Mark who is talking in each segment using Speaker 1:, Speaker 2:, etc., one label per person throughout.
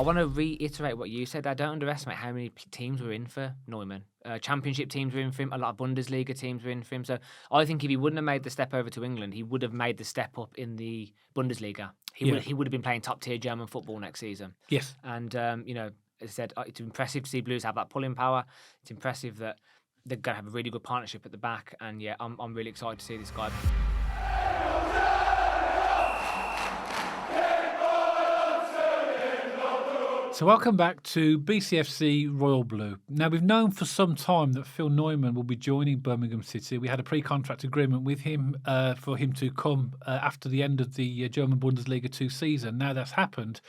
Speaker 1: want to reiterate what you said. I don't underestimate how many teams were in for Neumann. Championship teams were in for him. A lot of Bundesliga teams were in for him. So I think if he wouldn't have made the step over to England, he would have made the step up in the Bundesliga. He would have been playing top tier German football next season.
Speaker 2: Yes.
Speaker 1: And as I said, it's impressive to see Blues have that pulling power. It's impressive that they're going to have a really good partnership at the back. And yeah, I'm really excited to see this guy.
Speaker 2: So welcome back to BCFC Royal Blue. Now, we've known for some time that Phil Neumann will be joining Birmingham City. We had a pre-contract agreement with him for him to come after the end of the German Bundesliga 2 season. Now that's happened.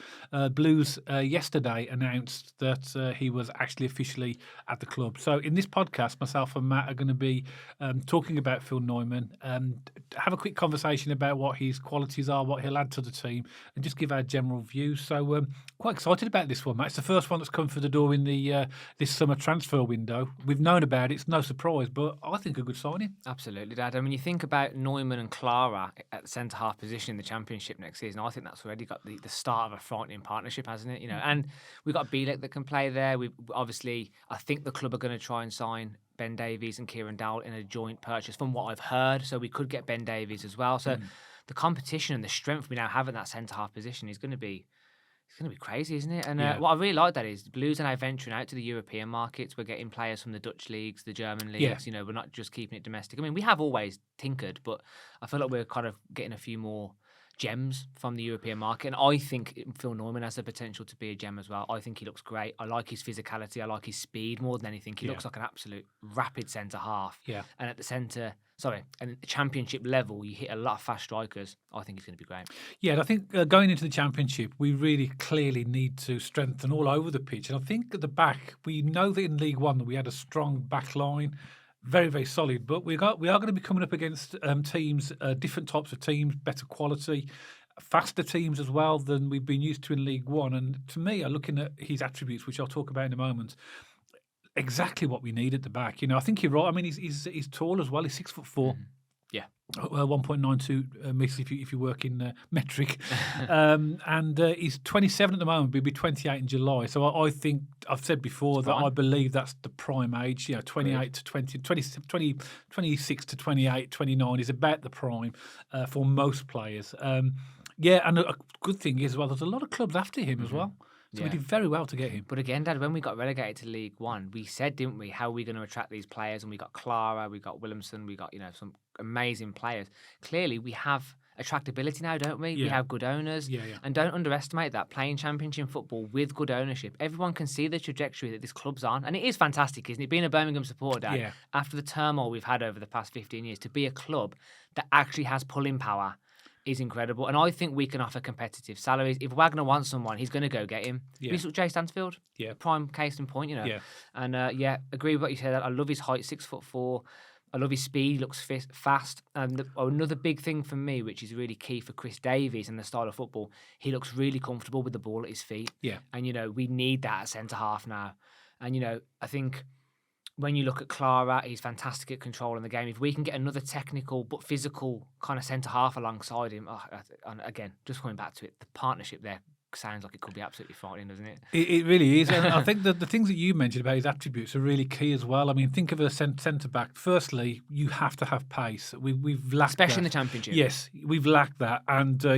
Speaker 2: Blues yesterday announced that he was actually officially at the club. So in this podcast, myself and Matt are going to be talking about Phil Neumann and have a quick conversation about what his qualities are, what he'll add to the team, and just give our general view. So quite excited about this one, Matt. It's the first one that's come through the door in the this summer transfer window. We've known about it. It's no surprise, but I think a good signing.
Speaker 1: Absolutely, Dad. I mean, you think about Neumann and Clara at the centre-half position in the Championship next season, I think that's already got the start of a frightening partnership, hasn't it? And we've got Bielek that can play there. I think the club are going to try and sign Ben Davies and Kieran Dowell in a joint purchase from what I've heard. So we could get Ben Davies as well. So the competition and the strength we now have in that centre-half position is going to be crazy, isn't it? And what I really like that is the Blues are now venturing out to the European markets. We're getting players from the Dutch leagues, the German leagues. We're not just keeping it domestic. I mean, we have always tinkered, but I feel like we're kind of getting a few more gems from the European market. And I think Phil Neumann has the potential to be a gem as well. I think he looks great. I like his physicality. I like his speed more than anything. He looks like an absolute rapid centre-half.
Speaker 2: Yeah.
Speaker 1: And at the Championship level, you hit a lot of fast strikers. I think he's going to be great.
Speaker 2: Yeah, and I think going into the Championship, we really clearly need to strengthen all over the pitch. And I think at the back, we know that in League One that we had a strong back line, very, very solid. But we are going to be coming up against teams, different types of teams, better quality, faster teams as well than we've been used to in League One. And to me, looking at his attributes, which I'll talk about in a moment, exactly what we need at the back. I think you're right. I mean, he's tall as well. He's 6'4".
Speaker 1: Yeah.
Speaker 2: 1.92 meters if you work in metric. And he's 27 at the moment. He'll be 28 in July. So I think I've said before that I believe that's the prime age. 28 to 20, 26 to 28, 29 is about the prime for most players. And a good thing is, well, there's a lot of clubs after him as well. So we did very well to get him.
Speaker 1: But again, Dad, when we got relegated to League One, we said, didn't we, how are we going to attract these players? And we got Clara, we got Williamson, we got, some amazing players. Clearly, we have attractability now, don't we?
Speaker 2: Yeah.
Speaker 1: We have good owners.
Speaker 2: Yeah.
Speaker 1: And don't underestimate that, playing Championship football with good ownership. Everyone can see the trajectory that this club's on. And it is fantastic, isn't it? Being a Birmingham supporter, Dad, after the turmoil we've had over the past 15 years, to be a club that actually has pulling power is incredible. And I think we can offer competitive salaries. If Wagner wants someone, he's going to go get him.
Speaker 2: Yeah.
Speaker 1: Jay Stansfield, prime case in point,
Speaker 2: Yeah.
Speaker 1: And agree with what you said. I love his height, 6'4". I love his speed, he looks fast. And another big thing for me, which is really key for Chris Davies and the style of football, he looks really comfortable with the ball at his feet.
Speaker 2: Yeah.
Speaker 1: And, we need that at centre-half now. And, I think when you look at Clara, he's fantastic at controlling the game. If we can get another technical but physical kind of centre-half alongside him, and again, just going back to it, the partnership there sounds like it could be absolutely frightening, doesn't it?
Speaker 2: It really is. And I think that the things that you mentioned about his attributes are really key as well. I mean, think of a centre-back. Firstly, you have to have pace. We've lacked
Speaker 1: especially
Speaker 2: that.
Speaker 1: in the Championship.
Speaker 2: Yes, we've lacked that. And, I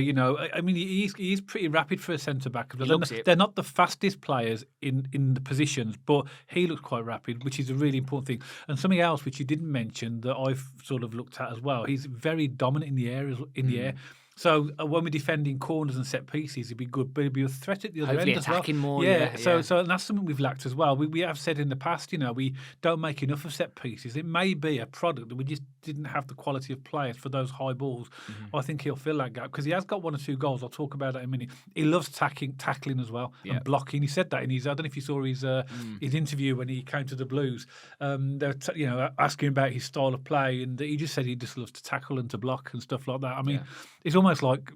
Speaker 2: mean, he's pretty rapid for a centre-back. They're not the fastest players in the positions, but he looks quite rapid, which is a really important thing. And something else which you didn't mention that I've sort of looked at as well, he's very dominant in the air. So when we're defending corners and set pieces, it'd be good, but it'd be a threat at the other
Speaker 1: Hopefully
Speaker 2: end as well.
Speaker 1: attacking more.
Speaker 2: So and that's something we've lacked as well. We have said in the past, we don't make enough of set pieces. It may be a product that we just didn't have the quality of players for those high balls. I think he'll fill that gap because he has got 1 or 2 goals. I'll talk about that in a minute. He loves tackling as well and blocking. He said that in his. I don't know if you saw his interview when he came to the Blues. They were asking about his style of play, and he just said he just loves to tackle and to block and stuff like that. I mean, it's almost like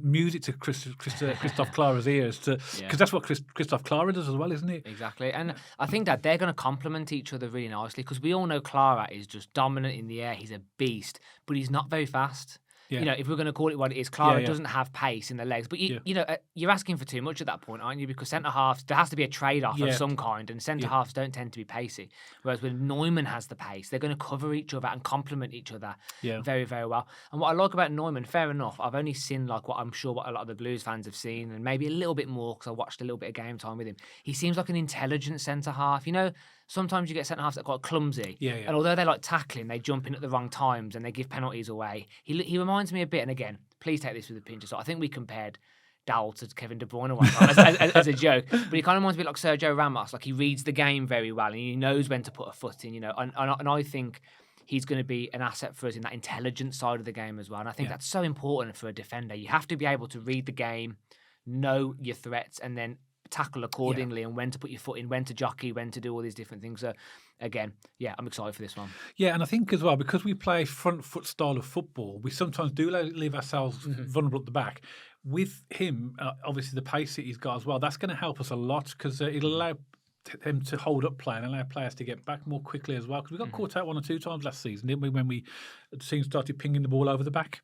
Speaker 2: music to Christoph Clara's ears, because that's what Christoph Clara does as well, isn't it?
Speaker 1: Exactly. And I think that they're going to complement each other really nicely, because we all know Clara is just dominant in the air. He's a beast, but he's not very fast. You know, if we're going to call it what it is, Clara
Speaker 2: Yeah.
Speaker 1: doesn't have pace in the legs. But, you know, you're asking for too much at that point, aren't you? Because centre-halves, there has to be a trade-off of some kind, and centre-halves don't tend to be pacey. Whereas when Neumann has the pace, they're going to cover each other and complement each other very, very well. And what I like about Neumann, fair enough, I've only seen like what I'm sure what a lot of the Blues fans have seen, and maybe a little bit more because I watched a little bit of game time with him. He seems like an intelligent centre-half. You know, sometimes you get centre-halves that are quite clumsy. And although they like tackling, they jump in at the wrong times and they give penalties away. He reminds me a bit, and again, please take this with a pinch of salt. I think we compared Dowell to Kevin De Bruyne one time as a joke, but he kind of reminds me like Sergio Ramos. Like he reads the game very well and he knows when to put a foot in. You know, and I think he's going to be an asset for us in that intelligent side of the game as well. And I think that's so important for a defender. You have to be able to read the game, know your threats, and then tackle accordingly and when to put your foot in, when to jockey, when to do all these different things. So again, I'm excited for this one.
Speaker 2: Yeah, and I think as well, because we play front foot style of football, we sometimes do leave ourselves vulnerable at the back. With him, obviously the pace that he's got as well, that's going to help us a lot because it'll allow him to hold up play and allow players to get back more quickly as well. Because we got caught out 1 or 2 times last season, didn't we, when the team started pinging the ball over the back?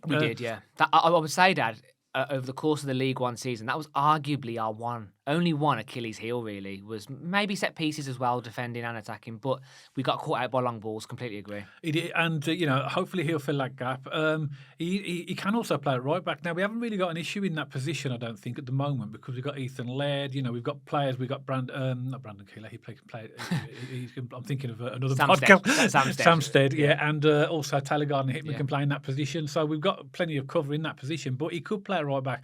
Speaker 1: We did, yeah. I would say, Dad, over the course of the League One season, that was arguably our only one Achilles heel, really, was maybe set pieces as well, defending and attacking, but we got caught out by long balls, completely agree.
Speaker 2: And, you know, hopefully he'll fill that gap. He can also play at right back. Now, we haven't really got an issue in that position, I don't think, at the moment, because we've got Ethan Laird, you know, we've got players, we've got not Brandon Keeler, he can play, I'm thinking of another podcast. Samstead, and also Taylor Gardner-Hickman can play in that position, so we've got plenty of cover in that position, but he could play at right back.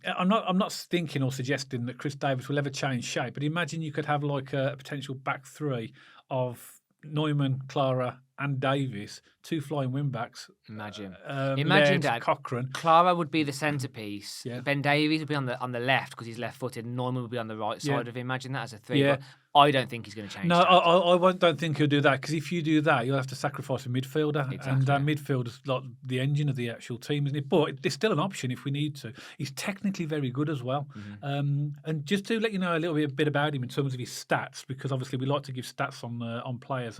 Speaker 2: I'm not thinking or suggesting that Chris Davis will ever change shape, but imagine you could have like a potential back three of Neumann, Clara, and Davis, 2 flying wing backs.
Speaker 1: Imagine,
Speaker 2: Laird,
Speaker 1: Dad.
Speaker 2: Cochrane.
Speaker 1: Clara would be the centrepiece. Ben Davies would be on the left because he's left-footed. And Neumann would be on the right side of him. Imagine that as a 3. But I don't think he's going to change.
Speaker 2: No, I don't think he'll do that because if you do that, you'll have to sacrifice a midfielder, and that midfielder's like the engine of the actual team, isn't it? But it's still an option if we need to. He's technically very good as well. And just to let you know a little bit about him in terms of his stats, because obviously we like to give stats on players.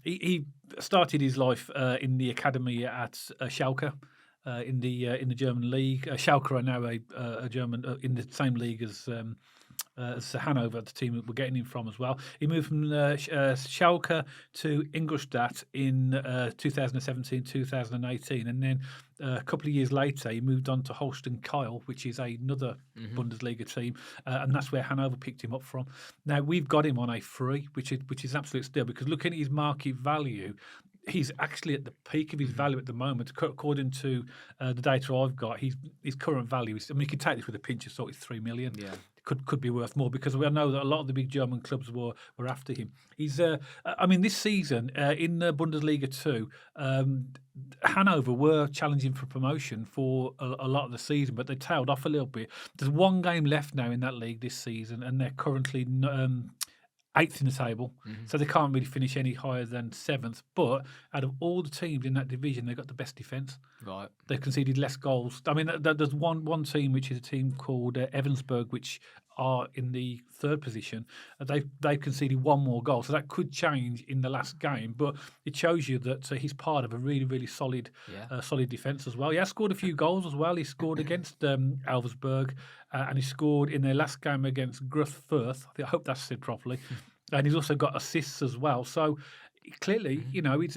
Speaker 2: He started his life in the academy at Schalke. In the German league, Schalke are now a German in the same league as Hannover, the team that we're getting him from as well. He moved from Schalke to Ingolstadt in 2017-2018, and then a couple of years later he moved on to Holstein Kiel, which is another Bundesliga team, and that's where Hannover picked him up from. Now we've got him on a free, which is absolute steal, because looking at his market value, he's actually at the peak of his value at the moment. According to the data I've got, his current value is, I mean, you can take this with a pinch of salt, it's 3 million. Yeah. Could be worth more, because we know that a lot of the big German clubs were after him. He's, I mean, this season in Bundesliga 2, Hannover were challenging for promotion for a lot of the season, but they tailed off a little bit. There's 1 game left now in that league this season, and they're currently 8th in the table, so they can't really finish any higher than 7th. But out of all the teams in that division, they've got the best defence.
Speaker 1: Right.
Speaker 2: They've conceded less goals. I mean, there's one team, which is a team called Evansburg, which are in the 3rd position. They've conceded 1 more goal, so that could change in the last game. But it shows you that he's part of a really, really solid defence as well. He has scored a few goals as well. He scored against Elversberg, and he scored in their last game against Gruth-Firth. I hope that's said properly. And he's also got assists as well. So clearly, you know, his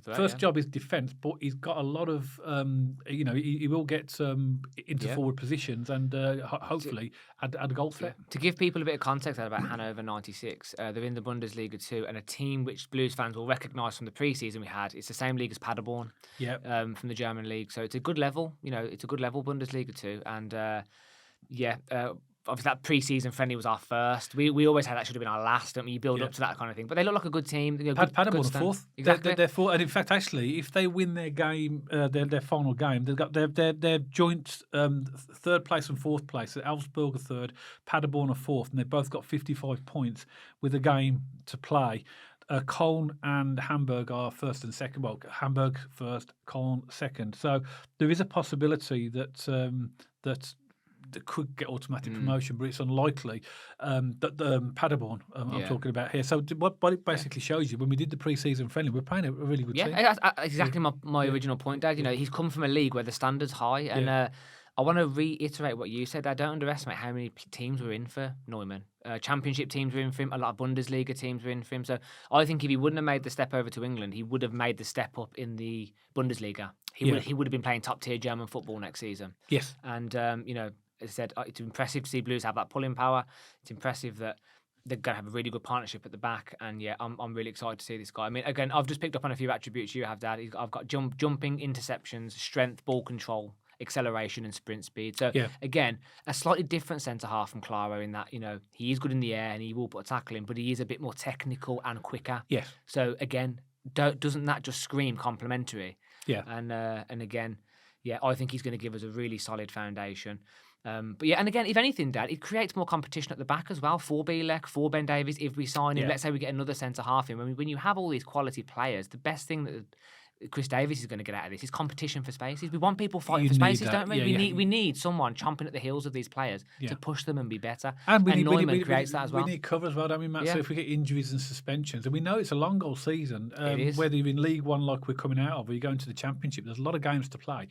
Speaker 2: first job is defence, but he's got a lot of, you know, he will get into forward positions and hopefully add a goal threat.
Speaker 1: To give people a bit of context about Hannover 96, they're in the Bundesliga 2, and a team which Blues fans will recognise from the pre-season we had. It's the same league as Paderborn, from the German league. So it's a good level, you know, it's a good level Bundesliga 2, and obviously that pre-season friendly was our first. We always had that should have been our last. Don't we? You build up to that kind of thing. But they look like a good team. You know,
Speaker 2: Paderborn are 4th.
Speaker 1: Exactly.
Speaker 2: They're 4th. And in fact, actually, if they win their game, their final game, they've got their joint 3rd place and 4th place. So Elfsborg are 3rd, Paderborn are 4th, and they've both got 55 points with a game to play. Cologne and Hamburg are 1st and 2nd. Well, Hamburg 1st, Cologne 2nd. So there is a possibility that that could get automatic promotion, but it's unlikely. That Paderborn I'm talking about here. So what it basically shows you, when we did the pre-season friendly, we're playing a really good team.
Speaker 1: Yeah, exactly my original point, Dad. You know, he's come from a league where the standard's high, and I want to reiterate what you said. I don't underestimate how many teams were in for Neumann. Championship teams were in for him. A lot of Bundesliga teams were in for him. So I think if he wouldn't have made the step over to England, he would have made the step up in the Bundesliga. He would have been playing top tier German football next season.
Speaker 2: Yes.
Speaker 1: And you know, as I said, it's impressive to see Blues have that pulling power. It's impressive that they're going to have a really good partnership at the back. And yeah, I'm really excited to see this guy. I mean, again, I've just picked up on a few attributes you have, Dad. I've got jumping, interceptions, strength, ball control, acceleration and sprint speed. So again, a slightly different centre half from Claro in that, you know, he is good in the air and he will put a tackle in, but he is a bit more technical and quicker.
Speaker 2: Yes.
Speaker 1: So again, doesn't that just scream complementary?
Speaker 2: Yeah.
Speaker 1: And again, I think he's going to give us a really solid foundation. But yeah, and again, if anything, Dad, it creates more competition at the back as well for Bielek, for Ben Davies. If we sign him, let's say we get another centre half in. When you have all these quality players, the best thing that Chris Davies is going to get out of this is competition for spaces. We want people fighting for spaces, don't we? We need someone chomping at the heels of these players to push them and be better.
Speaker 2: And
Speaker 1: Neumann creates that as well.
Speaker 2: We need cover as well, don't we, Matt? So if we get injuries and suspensions, and we know it's a long goal season,
Speaker 1: it is.
Speaker 2: whether you're in League One like we're coming out of, or you go into the Championship, there's a lot of games to play.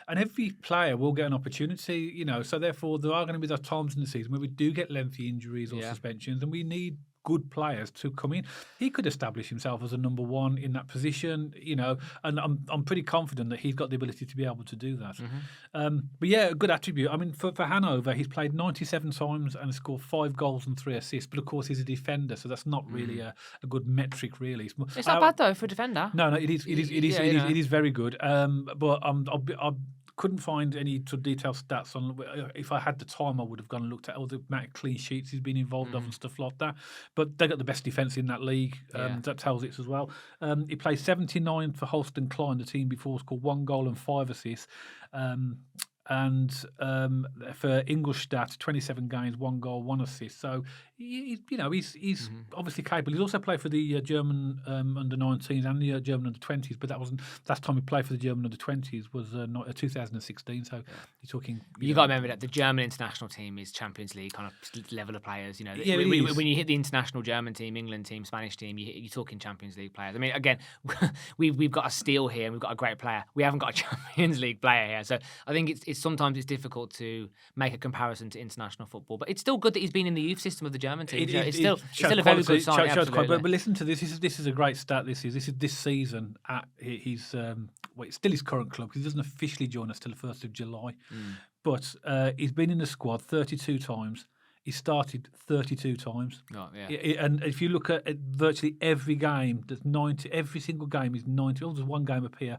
Speaker 2: And every player will get an opportunity, you know, so therefore there are going to be those times in the season where we do get lengthy injuries or suspensions, and we need good players to come in. He could establish himself as a number one in that position, you know, and I'm pretty confident that he's got the ability to be able to do that. But yeah, a good attribute. I mean, for Hannover, he's played 97 times and scored 5 goals and 3 assists. But of course, he's a defender, so that's not really a good metric, really.
Speaker 1: It's not bad though for a defender.
Speaker 2: No, it is very good. But I couldn't find any sort of detailed stats on. If I had the time, I would have gone and looked at all the amount of clean sheets he's been involved of and stuff like that. But they got the best defence in that league. That tells it as well. He played 79 for Holstein Klein, the team before, scored 1 goal and 5 assists. And for Ingolstadt, 27 games, 1 goal, 1 assist. So he's obviously capable. He's also played for the German under-19s and the German under-20s, but that wasn't last time he played for the German under-20s was 2016. So you're talking.
Speaker 1: You got to remember that the German international team is Champions League kind of level of players. You know, when you hit the international German team, England team, Spanish team, you're talking Champions League players. I mean, again, we've got a steal here and we've got a great player. We haven't got a Champions League player here, so I think it's sometimes it's difficult to make a comparison to international football, but it's still good that he's been in the youth system of the German team. It's still a very good sign.
Speaker 2: But listen to this. This is a great stat. This is this season at he's it's still his current club because he doesn't officially join us till the 1st of July. But he's been in the squad 32 times. He started 32 times.
Speaker 1: Oh, yeah.
Speaker 2: And if you look at virtually every game, there's 90. Every single game is 90. Oh, there's one game up here.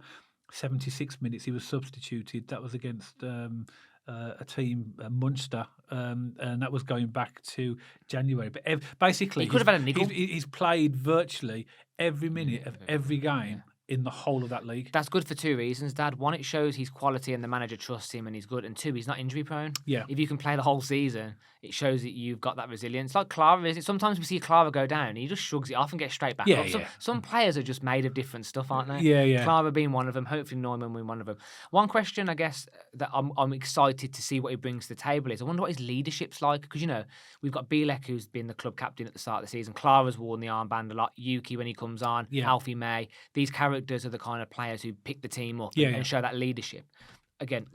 Speaker 2: 76 minutes he was substituted. That was against a team, Munster, and that was going back to January. But basically,
Speaker 1: he could have had a niggle.
Speaker 2: He's played virtually every minute of every game in the whole of that league.
Speaker 1: That's good for 2 reasons, Dad. One, it shows his quality and the manager trusts him and he's good. And 2, he's not injury prone.
Speaker 2: Yeah.
Speaker 1: If you can play the whole season, it shows that you've got that resilience. Like Clara is. Sometimes we see Clara go down and he just shrugs it off and gets straight back up. Some players are just made of different stuff, aren't they?
Speaker 2: Yeah.
Speaker 1: Clara being one of them. Hopefully Neumann being one of them. One question, I guess, that I'm excited to see what he brings to the table is I wonder what his leadership's like. Because, you know, we've got Bielek, who's been the club captain at the start of the season. Clara's worn the armband a lot. Yuki when he comes on. Alfie May. These characters are the kind of players who pick the team up and show that leadership. Again,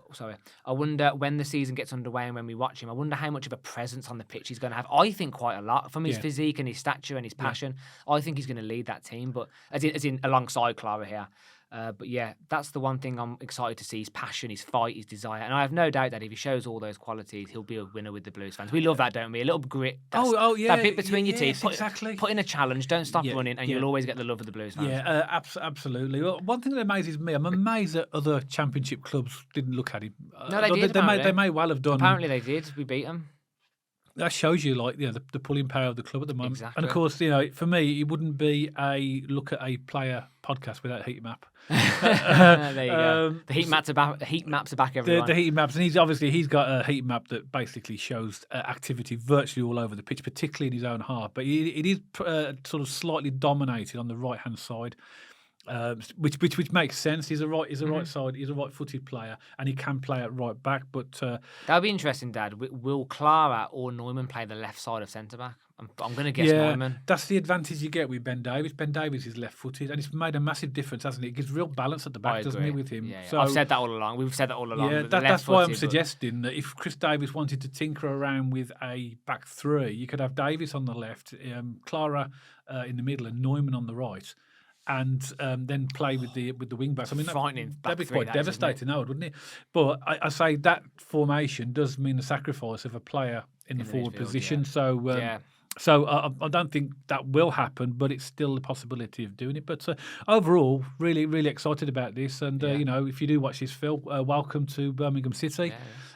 Speaker 1: I wonder when the season gets underway and when we watch him, I wonder how much of a presence on the pitch he's going to have. I think quite a lot from his physique and his stature and his passion. I think he's going to lead that team, but as in alongside Clara here. But yeah, that's the one thing I'm excited to see: his passion, his fight, his desire. And I have no doubt that if he shows all those qualities, he'll be a winner with the Blues fans. We love that, don't we? A little grit. That bit between your teeth. Put in a challenge. Don't stop running, and you'll always get the love of the Blues fans.
Speaker 2: Yeah, absolutely. Well, one thing that amazes me, I'm amazed that other Championship clubs didn't look at him.
Speaker 1: No, they did.
Speaker 2: They may well have done.
Speaker 1: Apparently, they did. We beat them.
Speaker 2: That shows you, like, the pulling power of the club at the moment.
Speaker 1: Exactly.
Speaker 2: And of course, you know, for me, it wouldn't be a look at a player podcast without a heat map.
Speaker 1: There you go. The heat maps are back, everyone.
Speaker 2: The heat maps, and he's got a heat map that basically shows activity virtually all over the pitch, particularly in his own half. But it is sort of slightly dominated on the right hand side. Which makes sense. He's a right side. He's a right-footed player, and he can play at right back. But
Speaker 1: That'll be interesting, Dad. Will Clara or Neumann play the left side of centre back? I'm going to guess Neumann.
Speaker 2: That's the advantage you get with Ben Davies. Ben Davies is left-footed, and it's made a massive difference, hasn't it? It gives real balance at the back, doesn't it, with him?
Speaker 1: Yeah. So, I've said that all along. We've said that all along.
Speaker 2: Yeah, that's why I'm suggesting that if Chris Davies wanted to tinker around with a back three, you could have Davies on the left, Clara in the middle, and Neumann on the right. And then play with the wing backs. I mean, that'd be quite devastating, wouldn't it? But I say that formation does mean the sacrifice of a player in the forward position. Yeah. So I don't think that will happen, but it's still a possibility of doing it. But overall, really, really excited about this. And if you do watch this, Phil, welcome to Birmingham City.
Speaker 1: Yeah.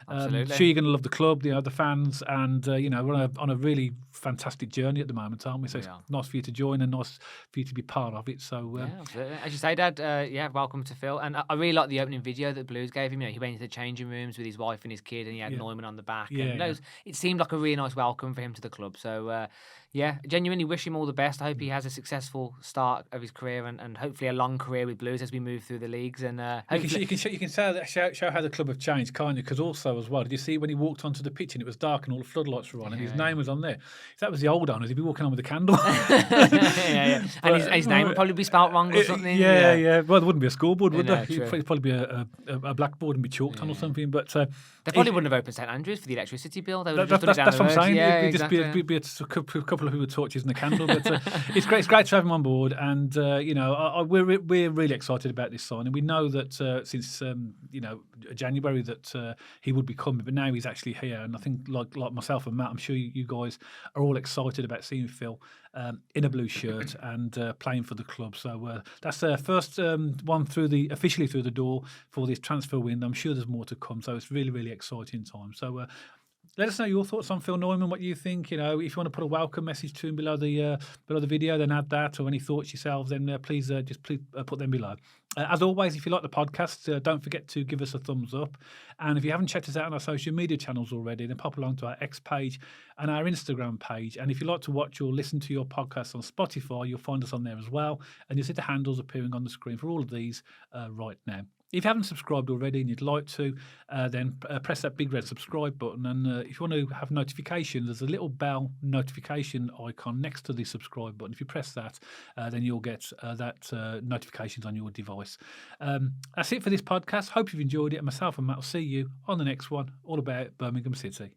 Speaker 1: Absolutely.
Speaker 2: Sure, you're going to love the club, the fans, and we're on a really fantastic journey at the moment, aren't we? So it's nice for you to join and nice for you to be part of it. So
Speaker 1: absolutely. As you say, Dad, welcome to Phil. And I really like the opening video that the Blues gave him. He went into the changing rooms with his wife and his kid, and he had Neumann on the back. It seemed like a really nice welcome for him to the club. So genuinely wish him all the best. I hope he has a successful start of his career and hopefully a long career with Blues as we move through the leagues. And
Speaker 2: you can show how the club have changed, can't you? Because also as well, did you see when he walked onto the pitch and it was dark and all the floodlights were on and his name was on there? If that was the old owners, he'd be walking on with a candle.
Speaker 1: And his name would probably be spelt wrong or something.
Speaker 2: Yeah. Well, there wouldn't be a scoreboard, would there? It'd probably be a blackboard and be chalked on or something. But
Speaker 1: they probably wouldn't have opened St.Andrews for the electricity bill. They would have
Speaker 2: that's
Speaker 1: just done it down
Speaker 2: what I'm saying.
Speaker 1: Yeah,
Speaker 2: it'd be a couple of people with torches and a candle. But it's great to have him on board. And we're really excited about this signing. We know that since January that he would be coming, but now he's actually here. And I think like myself and Matt, I'm sure you guys are all excited about seeing Phil in a blue shirt and playing for the club. So that's the first one officially through the door for this transfer window. I'm sure there's more to come. So it's really, really exciting time. So let us know your thoughts on Phil Neumann, what you think. If you want to put a welcome message to him below the video, then add that, or any thoughts yourselves, then please put them below. As always, if you like the podcast, don't forget to give us a thumbs up. And if you haven't checked us out on our social media channels already, then pop along to our X page and our Instagram page. And if you like to watch or listen to your podcast on Spotify, you'll find us on there as well. And you'll see the handles appearing on the screen for all of these right now. If you haven't subscribed already and you'd like to, then press that big red subscribe button. And if you want to have notifications, there's a little bell notification icon next to the subscribe button. If you press that, then you'll get that notifications on your device. That's it for this podcast. Hope you've enjoyed it. And myself and Matt will see you on the next one, all about Birmingham City.